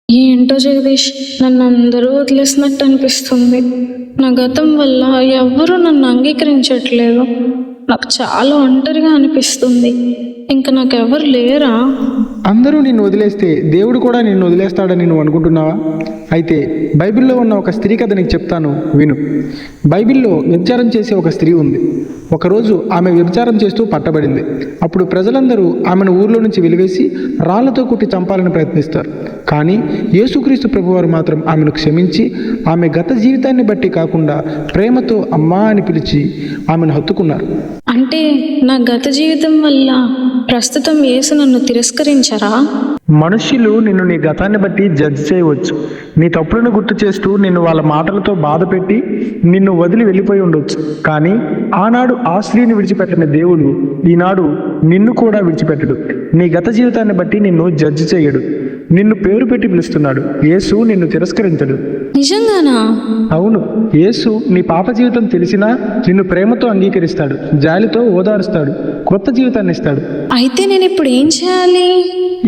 ఏంటో జగదీష్, నన్ను అందరూ వదిలేసినట్టు అనిపిస్తుంది. నా గతం వల్ల ఎవ్వరూ నన్ను అంగీకరించట్లేదు. నాకు చాలా ఒంటరిగా అనిపిస్తుంది. ఇంకా నాకెవరు లేరా? అందరూ నిన్ను వదిలేస్తే దేవుడు కూడా నిన్ను వదిలేస్తాడని నువ్వు అనుకుంటున్నావా? అయితే బైబిల్లో ఉన్న ఒక స్త్రీ కథ నీకు చెప్తాను, విను. బైబిల్లో వ్యభిచారం చేసే ఒక స్త్రీ ఉంది. ఒకరోజు ఆమె వ్యభిచారం చేస్తూ పట్టబడింది. అప్పుడు ప్రజలందరూ ఆమెను ఊర్లో నుంచి వెలివేసి రాళ్లతో కుట్టి చంపాలని ప్రయత్నిస్తారు. కానీ యేసుక్రీస్తు ప్రభువారు మాత్రం ఆమెను క్షమించి ఆమె గత జీవితాన్ని బట్టి కాకుండా ప్రేమతో అమ్మా అని పిలిచి ఆమెను హత్తుకున్నారు. అంటే నా గత జీవితం వల్ల ప్రస్తుతం యేసు నన్ను తిరస్కరించరా? మనుష్యులు నిన్ను నీ గతాన్ని బట్టి జడ్జ్ చేయవచ్చు. నీ తప్పులను గుర్తు చేస్తూ నిన్ను వాళ్ళ మాటలతో బాధ పెట్టి నిన్ను వదిలి వెళ్ళిపోయి ఉండొచ్చు. కానీ ఆనాడు ఆ స్త్రీని విడిచిపెట్టిన దేవుడు ఈనాడు నిన్ను కూడా విడిచిపెట్టడు. నీ గత జీవితాన్ని బట్టి నిన్ను జడ్జ్ చేయడు. నిన్ను పేరు పెట్టి పిలుస్తున్నాడు. యేసు నిన్ను తిరస్కరించడు. నిజంగానా? అవును, యేసు నీ పాప జీవితం తెలిసినా నిన్ను ప్రేమతో అంగీకరిస్తాడు, జాలితో ఓదారుస్తాడు, కొత్త జీవితాన్ని ఇస్తాడు. అయితే నేను ఇప్పుడు ఏం చేయాలి?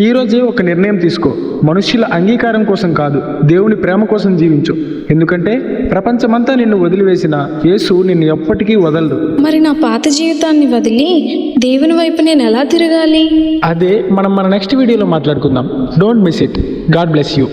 ఈరోజే ఒక నిర్ణయం తీసుకో. మనుష్యుల అంగీకారం కోసం కాదు, దేవుని ప్రేమ కోసం జీవించు. ఎందుకంటే ప్రపంచమంతా నిన్ను వదిలివేసిన యేసు నిన్ను ఎప్పటికీ వదలడు. మరి నా పాత జీవితాన్ని వదిలి దేవుని వైపు నేను ఎలా తిరగాలి? అదే మనం మన నెక్స్ట్ వీడియోలో మాట్లాడుకుందాం. Don't miss it. God bless you.